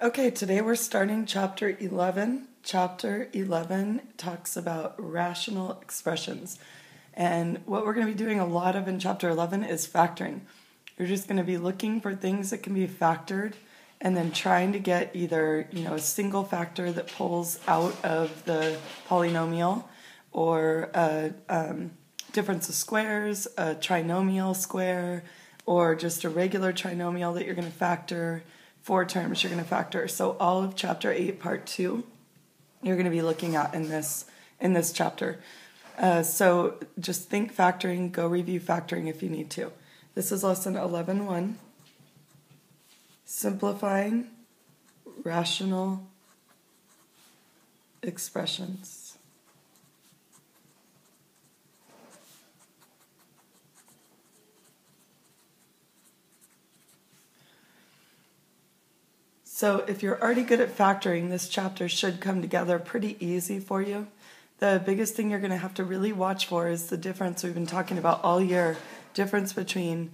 Okay, today we're starting chapter 11. Chapter 11 talks about rational expressions. And what we're going to be doing a lot of in chapter 11 is factoring. You're just going to be looking for things that can be factored and then trying to get either, a single factor that pulls out of the polynomial or a difference of squares, a trinomial square, or just a regular trinomial that you're going to factor. 4 terms you're going to factor. So all of chapter 8, part 2, you're going to be looking at in this chapter. So just think factoring, go review factoring if you need to. This is lesson 11.1, simplifying rational expressions. So if you're already good at factoring, this chapter should come together pretty easy for you. The biggest thing you're going to have to really watch for is the difference we've been talking about all year, difference between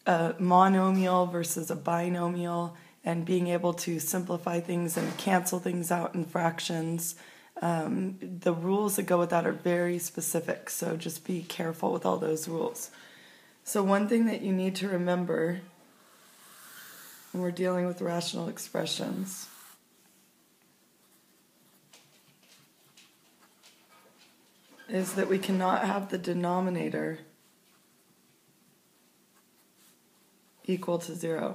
a monomial versus a binomial, and being able to simplify things and cancel things out in fractions. The rules that go with that are very specific, so just be careful with all those rules. So one thing that you need to remember when we're dealing with rational expressions is that we cannot have the denominator equal to 0.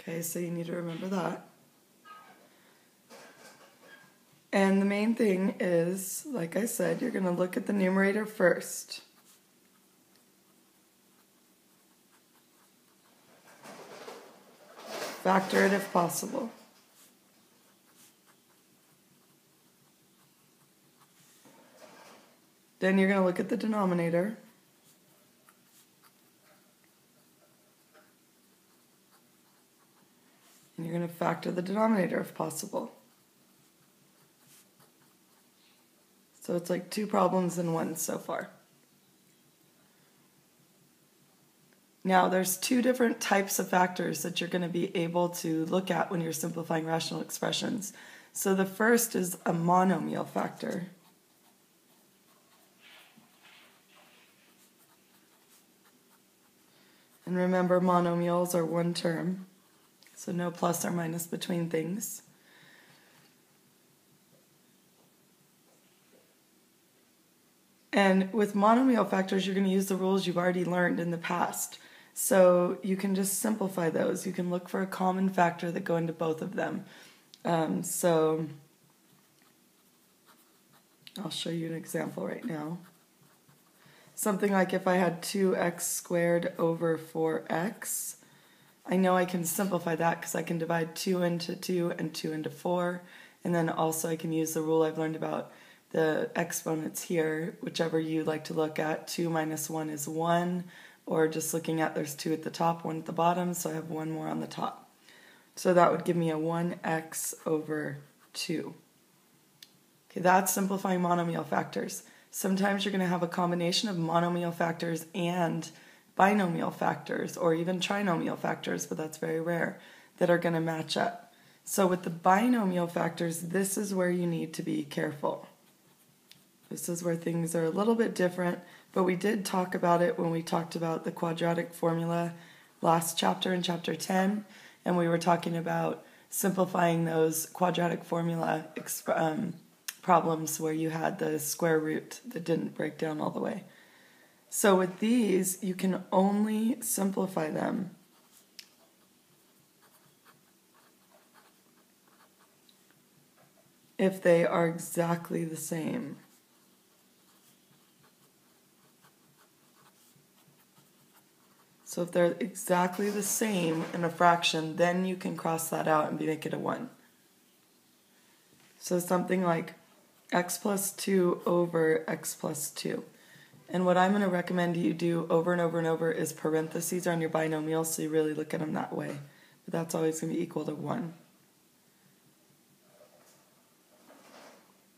Okay, so you need to remember that. And the main thing is, like I said, you're going to look at the numerator first. Factor it if possible. Then you're going to look at the denominator. And you're going to factor the denominator if possible. So it's like 2 problems in 1 so far. Now there's 2 different types of factors that you're going to be able to look at when you're simplifying rational expressions. So the first is a monomial factor. And remember, monomials are 1 term, so no plus or minus between things. And with monomial factors, you're going to use the rules you've already learned in the past. So you can just simplify those. You can look for a common factor that go into both of them. So I'll show you an example right now. Something like if I had 2x squared over 4x, I know I can simplify that because I can divide 2 into 2 and 2 into 4. And then also I can use the rule I've learned about the exponents here, whichever you like to look at. 2 minus 1 is 1, or just looking at there's 2 at the top, 1 at the bottom, so I have 1 more on the top. So that would give me a 1x over 2. Okay, that's simplifying monomial factors. Sometimes you're going to have a combination of monomial factors and binomial factors, or even trinomial factors, but that's very rare, that are going to match up. So with the binomial factors, this is where you need to be careful. This is where things are a little bit different, but we did talk about it when we talked about the quadratic formula last chapter in chapter 10, and we were talking about simplifying those quadratic formula problems where you had the square root that didn't break down all the way. So with these, you can only simplify them if they are exactly the same. So if they're exactly the same in a fraction, then you can cross that out and make it a 1. So something like x plus 2 over x plus 2. And what I'm going to recommend you do over and over and over is parentheses on your binomials, so you really look at them that way. But that's always going to be equal to 1.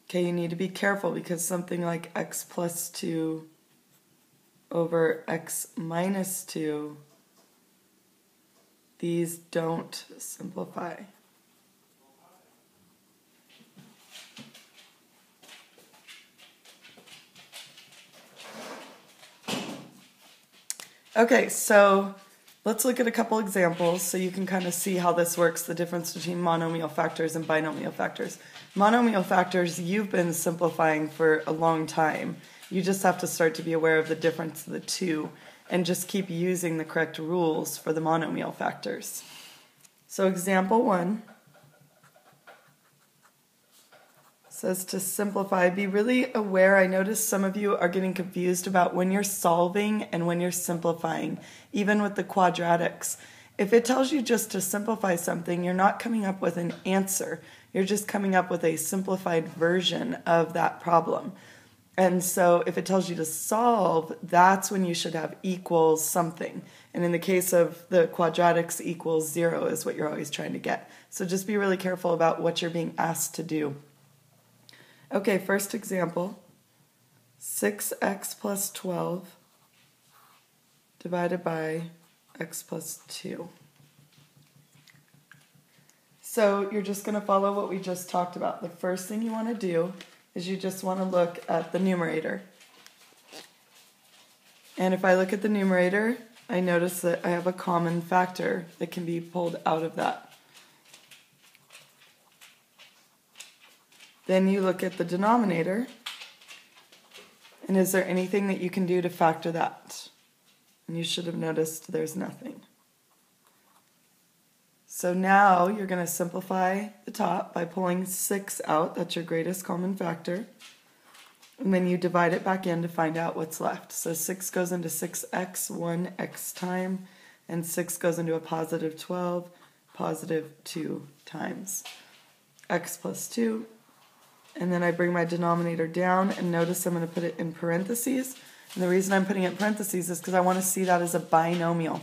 Okay, you need to be careful because something like x plus 2 over x minus 2, these don't simplify. Okay, so let's look at a couple examples so you can kind of see how this works, the difference between monomial factors and binomial factors. Monomial factors, you've been simplifying for a long time. You just have to start to be aware of the difference of the two and just keep using the correct rules for the monomial factors. So example 1 says to simplify, be really aware. I notice some of you are getting confused about when you're solving and when you're simplifying, even with the quadratics. If it tells you just to simplify something, you're not coming up with an answer. You're just coming up with a simplified version of that problem. And so if it tells you to solve, that's when you should have equals something. And in the case of the quadratics, equals 0 is what you're always trying to get. So just be really careful about what you're being asked to do. Okay, first example, 6x plus 12 divided by x plus 2. So you're just going to follow what we just talked about. The first thing you want to do is you just want to look at the numerator. And if I look at the numerator, I notice that I have a common factor that can be pulled out of that. Then you look at the denominator, and is there anything that you can do to factor that? And you should have noticed there's nothing. So now you're going to simplify the top by pulling 6 out. That's your greatest common factor. And then you divide it back in to find out what's left. So 6 goes into 6x 1x time, and 6 goes into a positive 12, positive 2 times x plus 2. And then I bring my denominator down, and notice I'm going to put it in parentheses. And the reason I'm putting it in parentheses is because I want to see that as a binomial.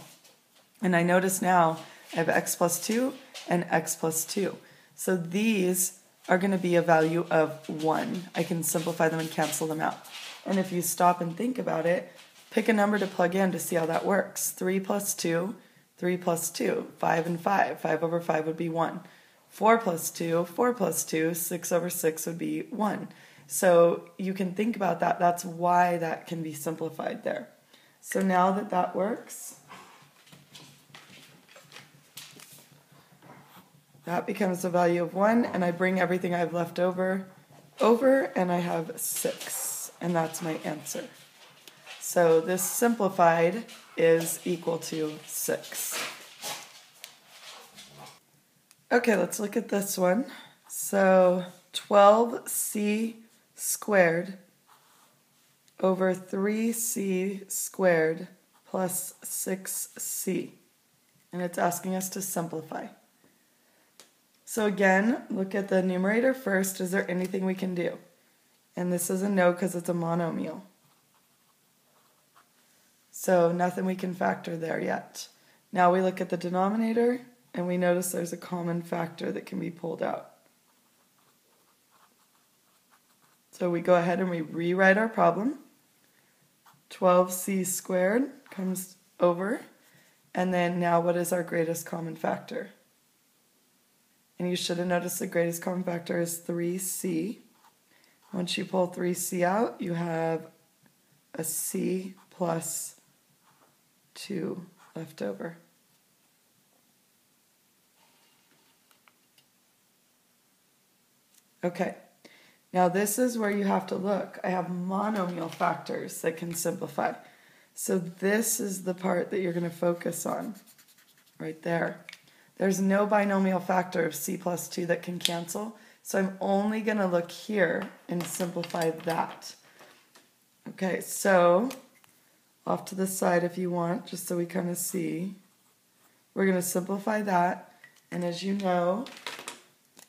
And I notice now I have x plus 2 and x plus 2. So these are going to be a value of 1. I can simplify them and cancel them out. And if you stop and think about it, pick a number to plug in to see how that works. 3 plus 2, 3 plus 2, 5 and 5. 5 over 5 would be 1. 4 plus 2, 4 plus 2, 6 over 6 would be 1. So you can think about that. That's why that can be simplified there. So now that that works, that becomes the value of 1, and I bring everything I have left over, and I have 6, and that's my answer. So this simplified is equal to 6. Okay, let's look at this one. So 12c squared over 3c squared plus 6c. And it's asking us to simplify. So again, look at the numerator first. Is there anything we can do? And this is a no because it's a monomial. So nothing we can factor there yet. Now we look at the denominator, and we notice there's a common factor that can be pulled out. So we go ahead and we rewrite our problem. 12c squared comes over, and then now what is our greatest common factor? And you should have noticed the greatest common factor is 3c. Once you pull 3c out, you have a c plus 2 left over. Okay, now this is where you have to look. I have monomial factors that can simplify. So this is the part that you're going to focus on, right there. There's no binomial factor of c plus 2 that can cancel, so I'm only going to look here and simplify that. Okay, so off to the side if you want, just so we kind of see. We're going to simplify that, and as you know,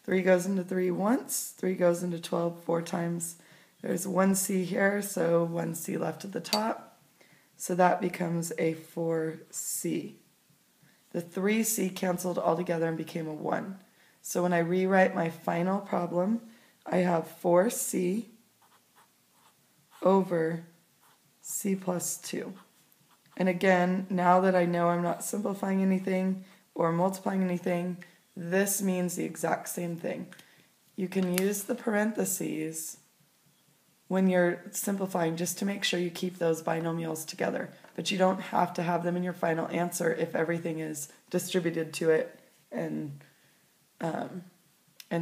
3 goes into 3 once, 3 goes into 12 4 times. There's 1c here, so 1c left at the top. So that becomes a 4c. The 3c canceled all together and became a 1. So when I rewrite my final problem, I have 4c over c plus 2. And again, now that I know I'm not simplifying anything or multiplying anything, this means the exact same thing. You can use the parentheses when you're simplifying just to make sure you keep those binomials together. But you don't have to have them in your final answer if everything is distributed to it and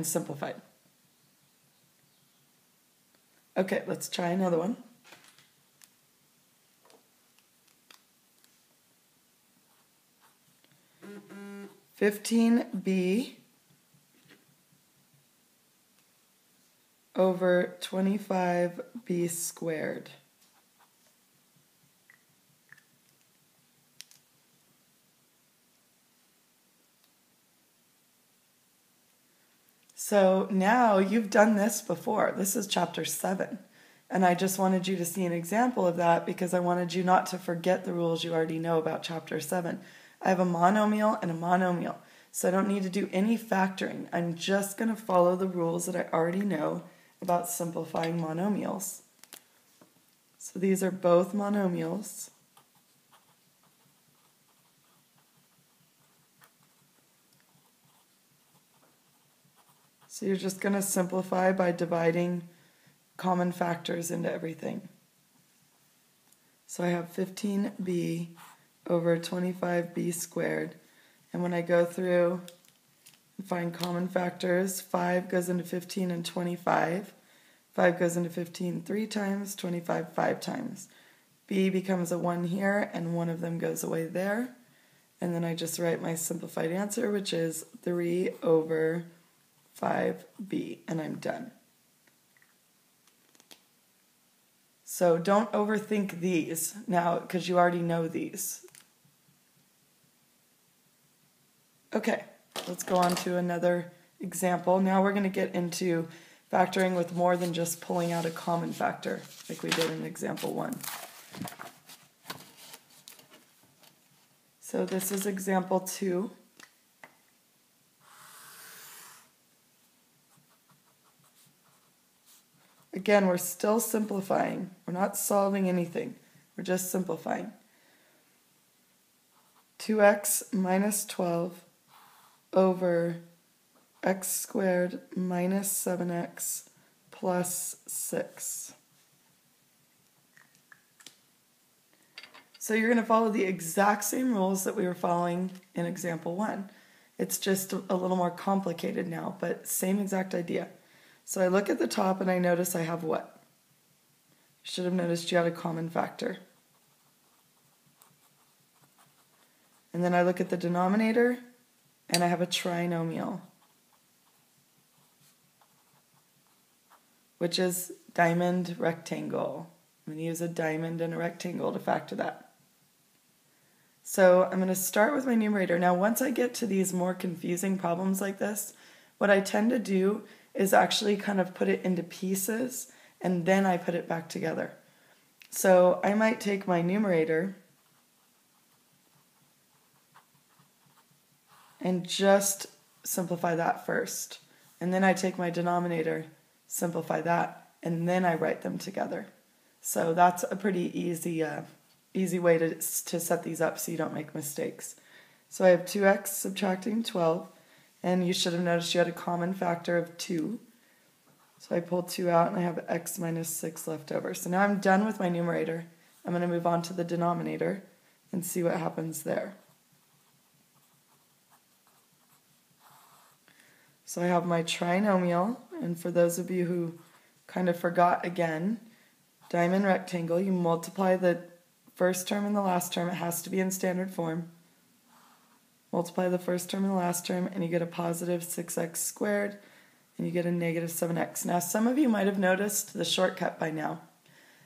simplified. Okay, let's try another one. (15b) over 25b squared. So now you've done this before. This is chapter 7. And I just wanted you to see an example of that because I wanted you not to forget the rules you already know about chapter 7. I have a monomial and a monomial, so I don't need to do any factoring. I'm just going to follow the rules that I already know about simplifying monomials. So these are both monomials. So you're just going to simplify by dividing common factors into everything. So I have 15b over 25b squared. And when I go through and find common factors, 5 goes into 15 and 25. 5 goes into 15 3 times, 25 5 times. B becomes a 1 here, and one of them goes away there. And then I just write my simplified answer, which is 3 over 5b, and I'm done. So don't overthink these now because you already know these. Okay, let's go on to another example. Now we're going to get into factoring with more than just pulling out a common factor like we did in example 1. So this is example 2. Again, we're still simplifying. We're not solving anything. We're just simplifying. 2x minus 12 over x squared minus 7x plus 6. So you're going to follow the exact same rules that we were following in example 1. It's just a little more complicated now, but same exact idea. So I look at the top and I notice I have what? You should have noticed you had a common factor. And then I look at the denominator and I have a trinomial, which is diamond rectangle. I'm going to use a diamond and a rectangle to factor that. So I'm going to start with my numerator. Now once I get to these more confusing problems like this, what I tend to do is actually kind of put it into pieces and then I put it back together. So I might take my numerator and just simplify that first. And then I take my denominator, simplify that, and then I write them together. So that's a pretty easy way to set these up so you don't make mistakes. So I have 2x subtracting 12, and you should have noticed you had a common factor of 2. So I pulled 2 out and I have x minus 6 left over. So now I'm done with my numerator. I'm going to move on to the denominator and see what happens there. So I have my trinomial, and for those of you who kind of forgot again, diamond rectangle, you multiply the first term and the last term. It has to be in standard form. Multiply the first term and the last term, and you get a positive 6x squared, and you get a negative 7x. Now, some of you might have noticed the shortcut by now.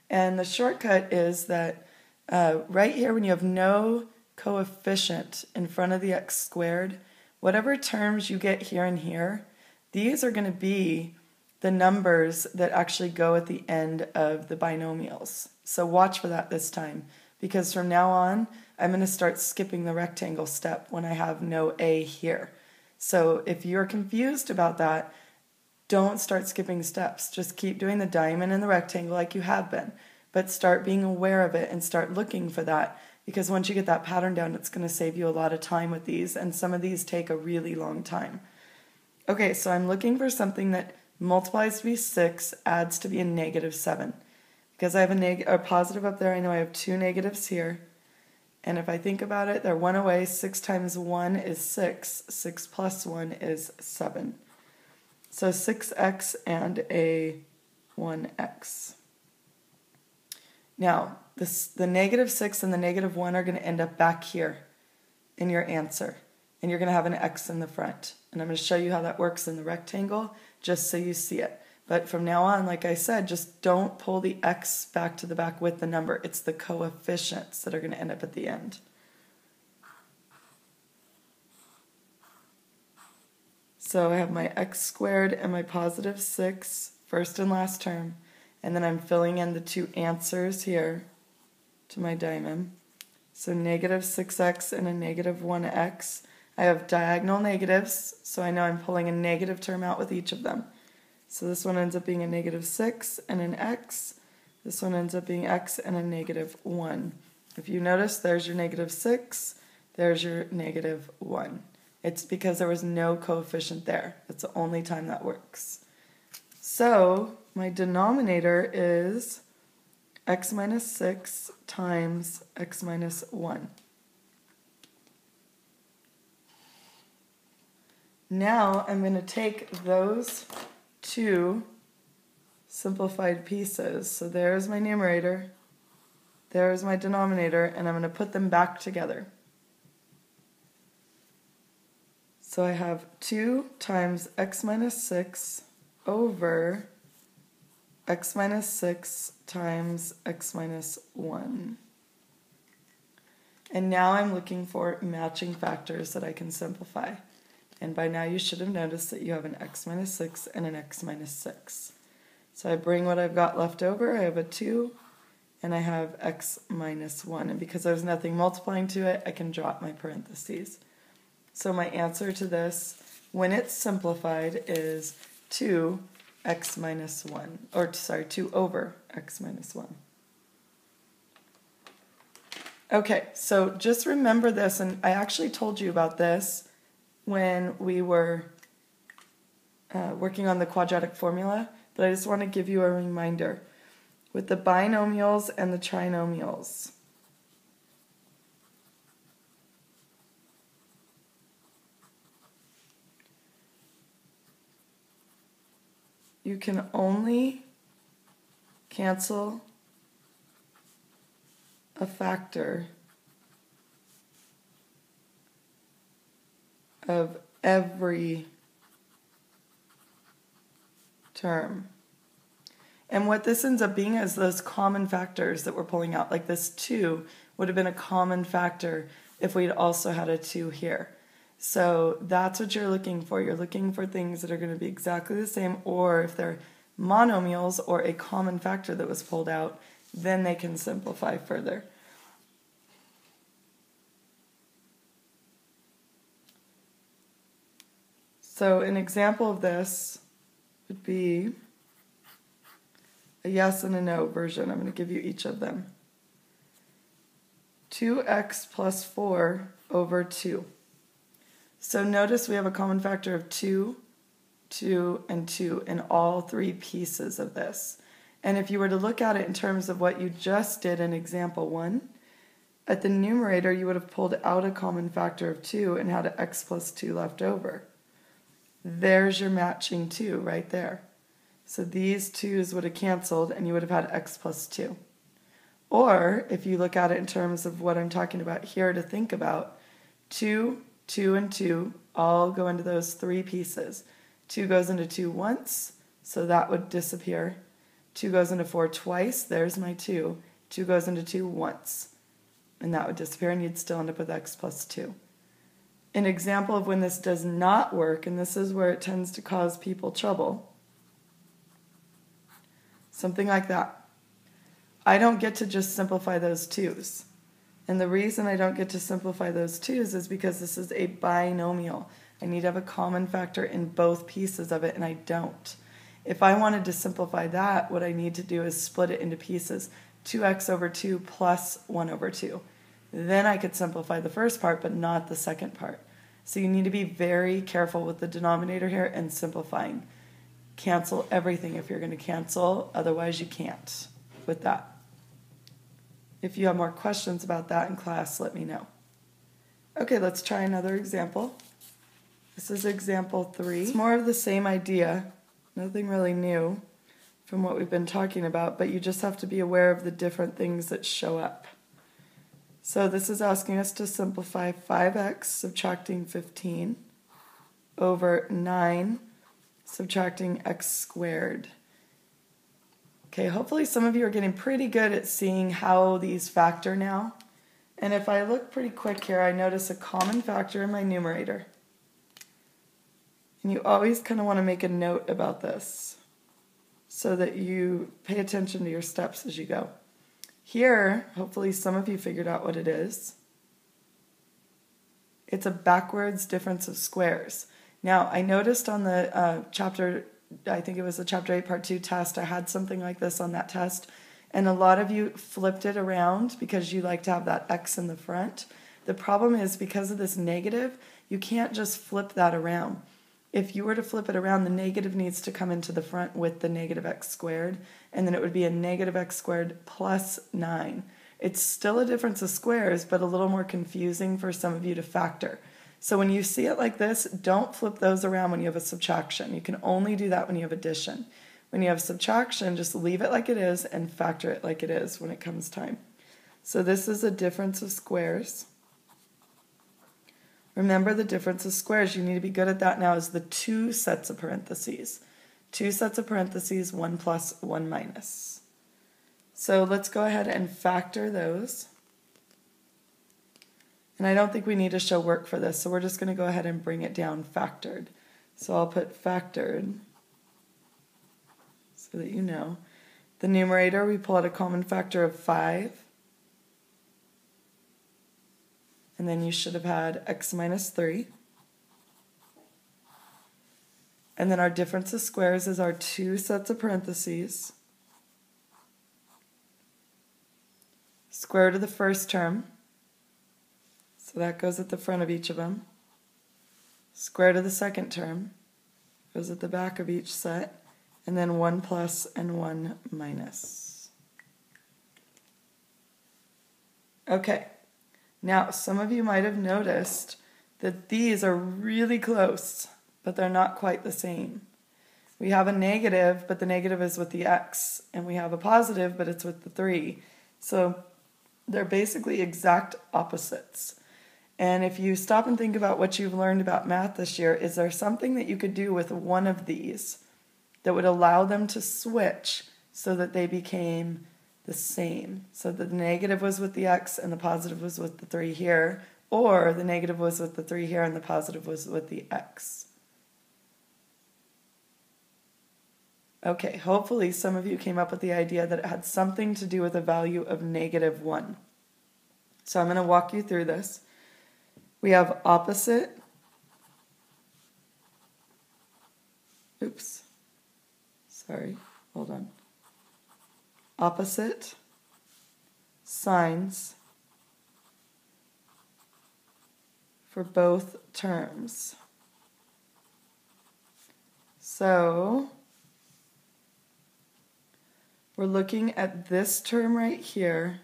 And the shortcut is that right here, when you have no coefficient in front of the x squared, whatever terms you get here and here, these are going to be the numbers that actually go at the end of the binomials. So watch for that this time, because from now on, I'm going to start skipping the rectangle step when I have no a here. So if you're confused about that, don't start skipping steps. Just keep doing the diamond and the rectangle like you have been. but start being aware of it and start looking for that, because once you get that pattern down, it's going to save you a lot of time with these, and some of these take a really long time. Okay, so I'm looking for something that multiplies to be 6, adds to be a negative 7. Because I have a positive up there, I know I have 2 negatives here. And if I think about it, they're 1 away. 6 times 1 is 6. 6 plus 1 is 7. So 6x and a 1x. Now, the negative 6 and the negative 1 are going to end up back here in your answer. And you're going to have an x in the front. And I'm going to show you how that works in the rectangle, just so you see it. But from now on, like I said, just don't pull the x back to the back with the number. It's the coefficients that are going to end up at the end. So I have my x squared and my positive 6, first and last term. And then I'm filling in the 2 answers here to my diamond. So negative 6x and a negative 1x. I have diagonal negatives, so I know I'm pulling a negative term out with each of them. So this one ends up being a negative 6 and an x. This one ends up being x and a negative 1. If you notice, there's your negative 6, there's your negative 1. It's because there was no coefficient there. That's the only time that works. So my denominator is x minus 6 times x minus 1. Now I'm going to take those 2 simplified pieces. So there's my numerator, there's my denominator, and I'm going to put them back together. So I have 2 times x minus 6 over x minus 6 times x minus 1. And now I'm looking for matching factors that I can simplify. And by now you should have noticed that you have an x minus 6 and an x minus 6. So I bring what I've got left over. I have a 2 and I have x minus 1. And because there's nothing multiplying to it, I can drop my parentheses. So my answer to this, when it's simplified, is 2x minus 1. Or sorry, 2 over x minus 1. Okay, so just remember this, and I actually told you about this when we were working on the quadratic formula, but I just want to give you a reminder. With the binomials and the trinomials, you can only cancel a factor of every term. And what this ends up being is those common factors that we're pulling out. Like this 2 would have been a common factor if we'd also had a 2 here. So that's what you're looking for. You're looking for things that are going to be exactly the same, or if they're monomials or a common factor that was pulled out, then they can simplify further. So an example of this would be a yes and a no version. I'm going to give you each of them. 2x plus 4 over 2. So notice we have a common factor of 2, 2, and 2 in all 3 pieces of this. And if you were to look at it in terms of what you just did in example 1, at the numerator you would have pulled out a common factor of 2 and had an x plus 2 left over. There's your matching 2 right there. So these 2's would have canceled and you would have had x plus 2. Or if you look at it in terms of what I'm talking about here to think about, 2, 2, and 2 all go into those 3 pieces. 2 goes into 2 once, so that would disappear. 2 goes into 4 twice, there's my 2. 2 goes into 2 once, and that would disappear, and you'd still end up with x plus 2. An example of when this does not work, and this is where it tends to cause people trouble, something like that. I don't get to just simplify those 2's. And the reason I don't get to simplify those 2's is because this is a binomial. I need to have a common factor in both pieces of it, and I don't. If I wanted to simplify that, what I need to do is split it into pieces. 2x over 2 plus 1 over 2. Then I could simplify the first part, but not the second part. So you need to be very careful with the denominator here and simplifying. Cancel everything if you're going to cancel, otherwise you can't with that. If you have more questions about that in class, let me know. Okay, let's try another example. This is example 3. It's more of the same idea, nothing really new from what we've been talking about, but you just have to be aware of the different things that show up. So this is asking us to simplify 5x subtracting 15 over 9 subtracting x squared. Okay, hopefully some of you are getting pretty good at seeing how these factor now. And if I look pretty quick here, I notice a common factor in my numerator. And you always kind of want to make a note about this so that you pay attention to your steps as you go. Here, hopefully some of you figured out what it is. It's a backwards difference of squares. Now, I noticed on the chapter, I think it was the chapter 8 part 2 test, I had something like this on that test, and a lot of you flipped it around because you like to have that x in the front. The problem is because of this negative, you can't just flip that around. If you were to flip it around, the negative needs to come into the front with the negative x squared, and then it would be a negative x squared plus 9. It's still a difference of squares, but a little more confusing for some of you to factor. So when you see it like this, don't flip those around when you have a subtraction. You can only do that when you have addition. When you have subtraction, just leave it like it is and factor it like it is when it comes time. So this is a difference of squares. Remember the difference of squares, you need to be good at that now, is the 2 sets of parentheses. 2 sets of parentheses, 1 plus, 1 minus. So let's go ahead and factor those. And I don't think we need to show work for this, so we're just going to go ahead and bring it down factored. So I'll put factored so that you know. The numerator, we pull out a common factor of 5. And then you should have had x minus 3. And then our difference of squares is our 2 sets of parentheses. Square root of the first term. So that goes at the front of each of them. Square root of the second term goes at the back of each set. And then 1 plus and 1 minus. Okay. Now, some of you might have noticed that these are really close, but they're not quite the same. We have a negative, but the negative is with the x, and we have a positive, but it's with the 3. So they're basically exact opposites. And if you stop and think about what you've learned about math this year, is there something that you could do with one of these that would allow them to switch so that they became the same? So the negative was with the x and the positive was with the 3 here, or the negative was with the 3 here and the positive was with the x. Okay, hopefully some of you came up with the idea that it had something to do with a value of -1. So I'm going to walk you through this. We have opposite, opposite signs for both terms. So we're looking at this term right here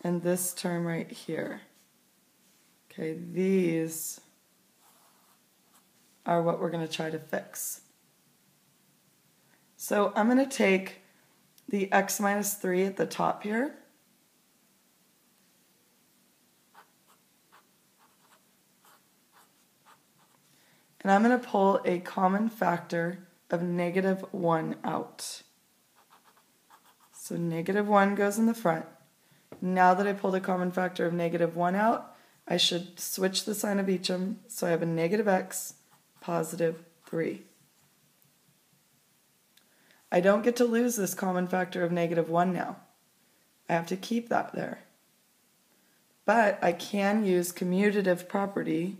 and this term right here. Okay, these are what we're going to try to fix. So I'm going to take the x minus 3 at the top here. And I'm going to pull a common factor of -1 out. So -1 goes in the front. Now that I pulled a common factor of -1 out, I should switch the sign of each of them. So I have a -x, +3. I don't get to lose this common factor of -1 now. I have to keep that there. But I can use commutative property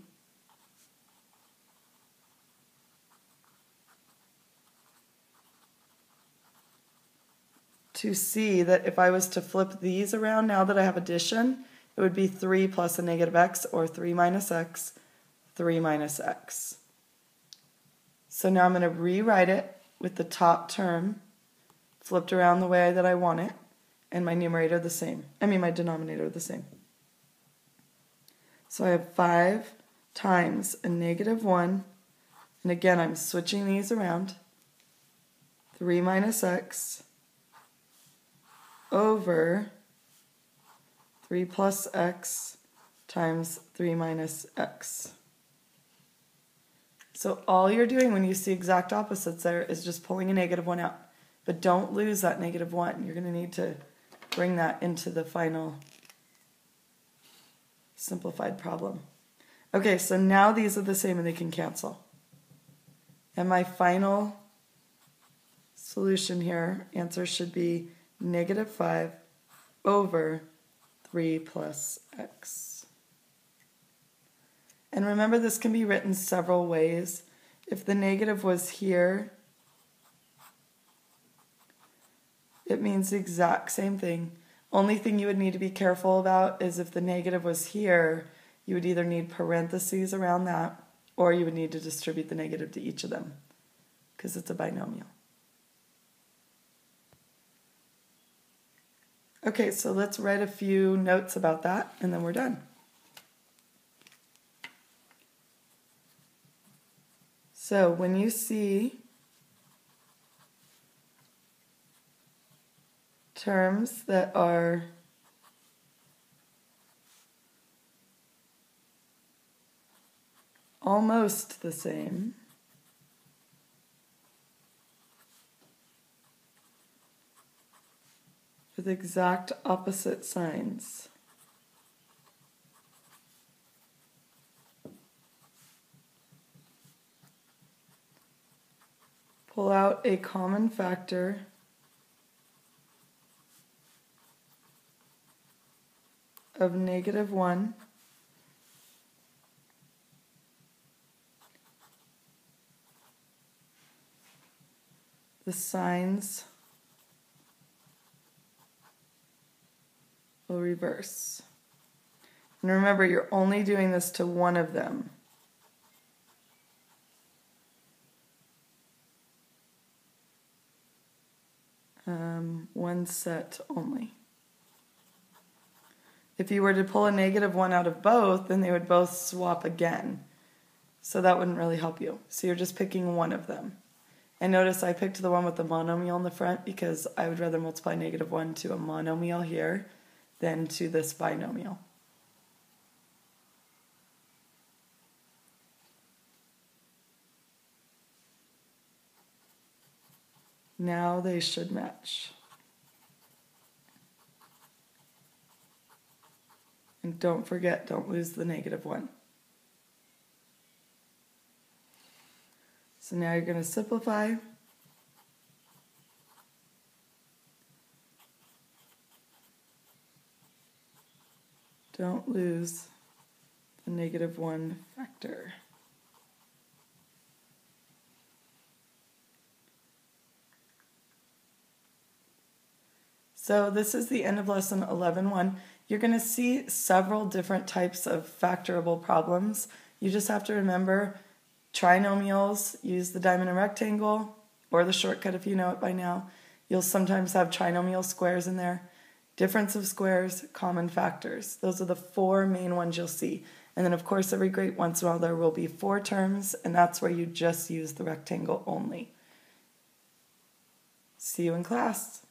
to see that if I was to flip these around now that I have addition, it would be 3 plus a negative x, or 3 minus x, 3 minus x. So now I'm going to rewrite it with the top term flipped around the way that I want it, and my numerator the same. My denominator the same. So I have 5 times a negative 1, and again I'm switching these around, 3 minus x over 3 plus x times 3 minus x. So all you're doing when you see exact opposites there is just pulling a negative 1 out. But don't lose that negative 1. You're going to need to bring that into the final simplified problem. Okay, so now these are the same and they can cancel. And my final solution here, answer should be negative 5 over 3 plus x. And remember, this can be written several ways. If the negative was here, it means the exact same thing. Only thing you would need to be careful about is if the negative was here, you would either need parentheses around that, or you would need to distribute the negative to each of them, because it's a binomial. Okay, so let's write a few notes about that, and then we're done. So when you see terms that are almost the same, with exact opposite signs, pull out a common factor of negative 1 the signs will reverse. And remember, you're only doing this to one of them. One set only. If you were to pull a negative 1 out of both, then they would both swap again. So that wouldn't really help you. So you're just picking one of them. And notice I picked the one with the monomial in the front because I would rather multiply negative 1 to a monomial here than to this binomial. Now they should match. And don't forget, don't lose the negative 1. So now you're going to simplify. Don't lose the negative 1 factor. So this is the end of lesson 11.1. You're going to see several different types of factorable problems. You just have to remember trinomials, use the diamond and rectangle, or the shortcut if you know it by now. You'll sometimes have trinomial squares in there. Difference of squares, common factors. Those are the 4 main ones you'll see. And then of course every great once in a while there will be 4 terms, and that's where you just use the rectangle only. See you in class.